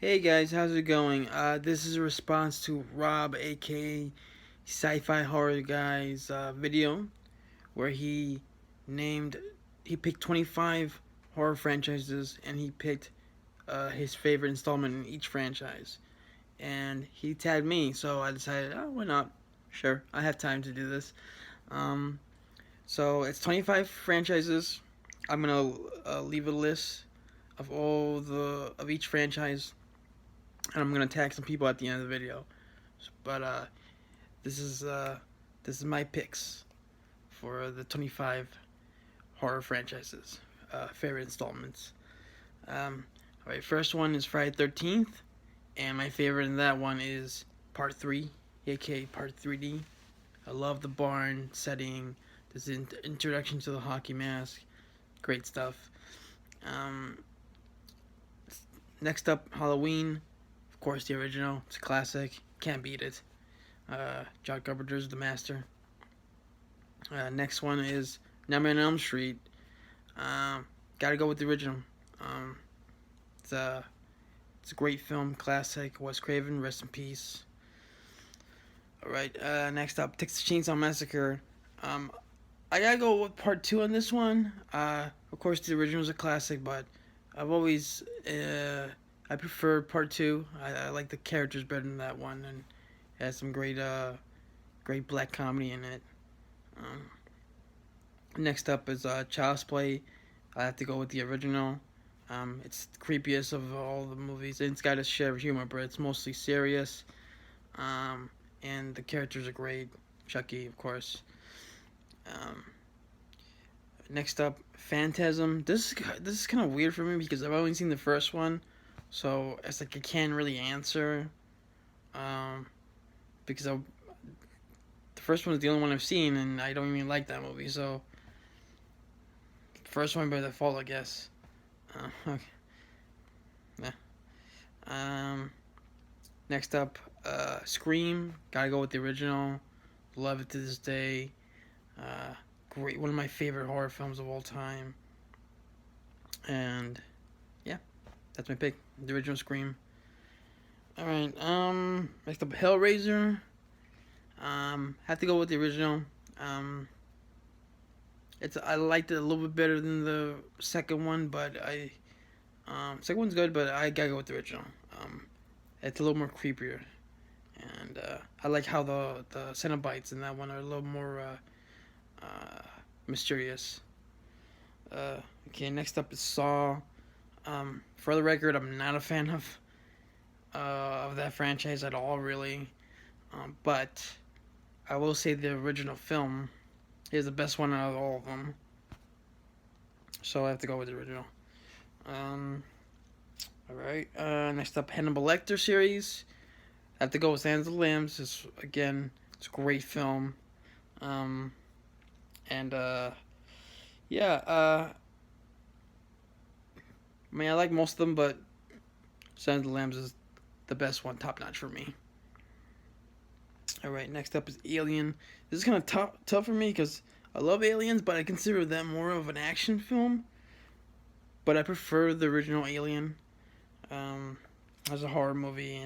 Hey guys, how's it going? This is a response to Rob, aka Syfy Horror Guy's video where named he picked 25 horror franchises and he picked his favorite installment in each franchise. And he tagged me, so I decided, oh, why not? Sure, I have time to do this. Um, so it's 25 franchises. I'm gonna leave a list of of each franchise, and I'm gonna tag some people at the end of the video. But this is uh, this is my picks for the 25 horror franchises, favorite installments. All right, first one is Friday 13th, and my favorite in that one is Part 3, aka Part 3D. I love the barn setting. This introduction to the hockey mask, great stuff. Um, Next up, Halloween. Of course, the original. It's a classic. Can't beat it. John Carpenter's the master. Next one is Nightmare on Elm Street. Gotta go with the original. Um, it's a it's a great film, classic. Wes Craven, rest in peace. All right. Next up, Texas Chainsaw Massacre. Um, I gotta go with part two on this one. Of course, the original is a classic, but I've always I prefer part two. I like the characters better than that one, and it has some great black comedy in it. Um, Next up is Child's Play. I have to go with the original. It's the creepiest of all the movies. It's got a share of humor, but it's mostly serious. Um, and the characters are great. Chucky, of course. Um, Next up, Phantasm. This is kind of weird for me because I've only seen the first one, so it's like I can't really answer. Um, because the first one is the only one I've seen, and I don't even like that movie. So first one by default, I guess. Okay. Yeah. Um. Next up, Scream. Gotta go with the original. Love it to this day. Uh, Great. One of my favorite horror films of all time. And yeah, that's my pick. The original Scream. All right. Next up, Hellraiser. Have to go with the original. Um, I liked it a little bit better than the second one, but second one's good, but I gotta go with the original. It's a little more creepier, and I like how the Cenobites in that one are a little more uh, mysterious. Okay, next up is Saw. For the record, I'm not a fan of that franchise at all, really. But I will say the original film is the best one out of all of them. So I have to go with the original. Um, all right. Next up, Hannibal Lecter series. I have to go with Silence of the Lambs. It's a great film. Um, and yeah. I mean, I like most of them, but Silence of the Lambs is the best one, top notch for me. All right. Next up is Alien. This is kind of tough for me because I love Aliens, but I consider that more of an action film. But I prefer the original Alien as a horror movie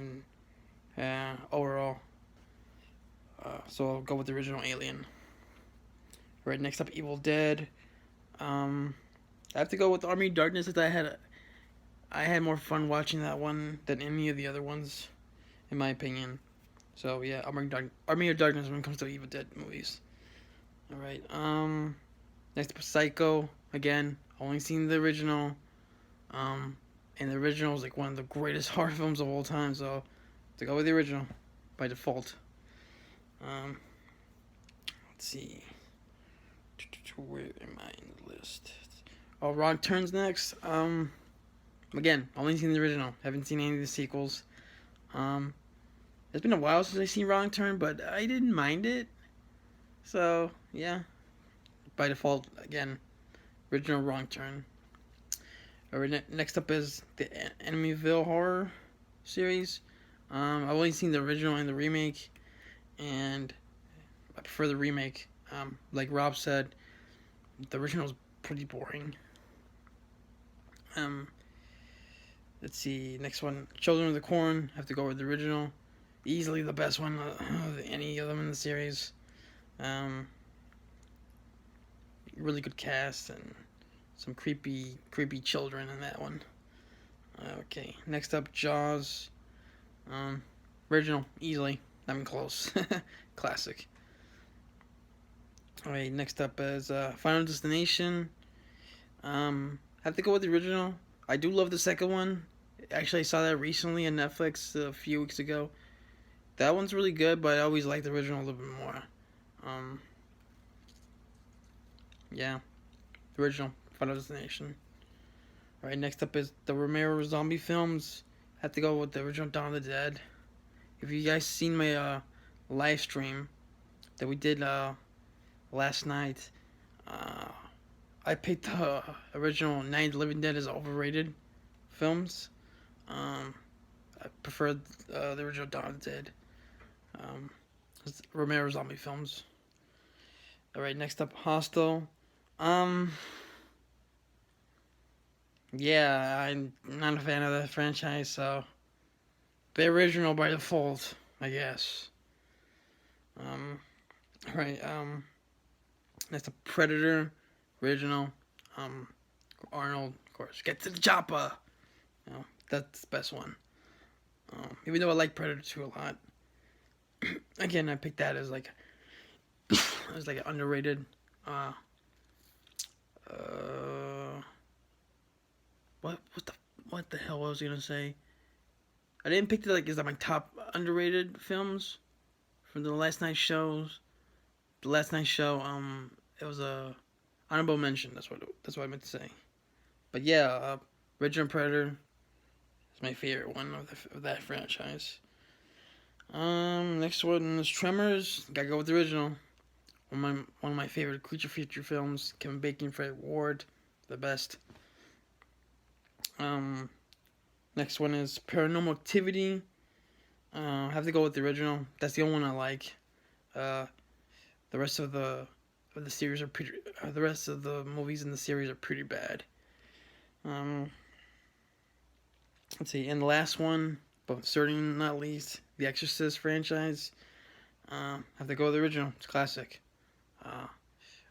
and overall. So I'll go with the original Alien. Right, next up, Evil Dead. I have to go with Army of Darkness because I had more fun watching that one than any of the other ones, in my opinion. So yeah, Army of Darkness when it comes to Evil Dead movies. All right. Next up, Psycho. Again, only seen the original. And the original is like one of the greatest horror films of all time. So to go with the original by default. Let's see. Where am I in the list? Oh, Wrong Turns next. Again, only seen the original. Haven't seen any of the sequels. It's been a while since I seen Wrong Turn, but I didn't mind it. So yeah, by default, again, original Wrong Turn. Next up is the Amityville Horror series. I've only seen the original and the remake, and I prefer the remake. Like Rob said, the original is pretty boring. Um, Let's see. Next one, Children of the Corn. Have to go with the original. Easily the best one of any of them in the series. Really good cast and some creepy children in that one. Okay, next up, Jaws. Original, easily. Not even close. Classic. Alright, next up is Final Destination. Have to go with the original. I do love the second one. Actually, I saw that recently on Netflix a few weeks ago. That one's really good, but I always like the original a little bit more. Yeah, the original Final Destination. Alright, next up is the Romero zombie films. Have to go with the original Dawn of the Dead. If you guys seen my live stream that we did last night, I picked the original Night of the Living Dead as overrated films. I prefer the original Dawn of the Dead. Romero zombie films. Alright, next up, Hostel. Yeah, I'm not a fan of that franchise, so the original by default, I guess. Alright, that's the Predator original. Arnold, of course. Get to the chopper. You know, that's the best one. Even though I like Predator 2 a lot. Again, I picked that as like an underrated. What the hell was I gonna say? I didn't pick it like as my top underrated films from the last night's shows. The last night's show, it was a honorable mention. That's what I meant to say. But yeah, Original Predator is my favorite one of that franchise. Next one is Tremors. Gotta go with the original. One of my favorite creature feature films. Kevin Bacon, Fred Ward, the best. Next one is Paranormal Activity. I have to go with the original. That's the only one I like. The rest of the series are pretty. The rest of the movies in the series are pretty bad. Let's see, and the last one, but certainly not least, the Exorcist franchise. Have to go with the original. It's classic.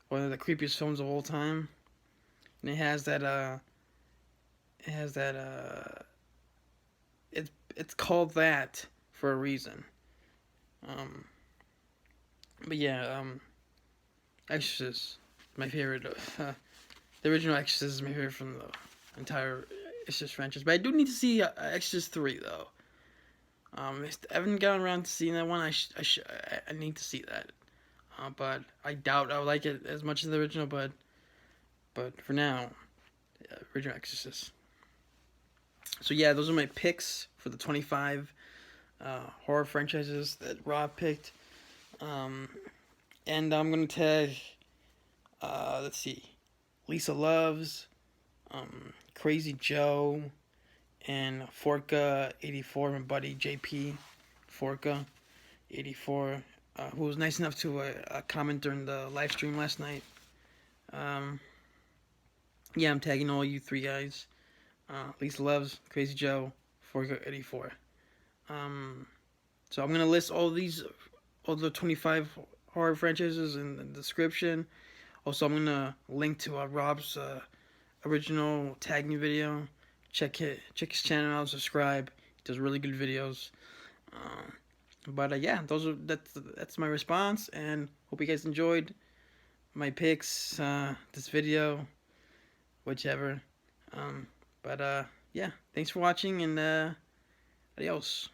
One of the creepiest films of all time, and it has that. It's called that for a reason. But yeah, Exorcist, my favorite. The original Exorcist is my favorite from the entire Exorcist franchise. But I do need to see Exorcist 3 though. I haven't gotten around to seeing that one. I need to see that. But I doubt I would like it as much as the original. But for now, original Exorcist. So yeah, those are my picks for the 25 horror franchises that Rob picked. And I'm gonna tag, let's see, Lisa Loves, Crazy Joe, and Forka84, my buddy JP Forka 84, who was nice enough to comment during the live stream last night. Yeah, I'm tagging all you three guys. Lisa Loves, Crazy Joe, Forka84. So I'm gonna list all the 25 horror franchises in the description. Also, I'm gonna link to Rob's original tag me video. Check his channel out, subscribe. He does really good videos. But yeah, that's my response, and hope you guys enjoyed my picks, this video, whichever. But yeah, thanks for watching, and adios.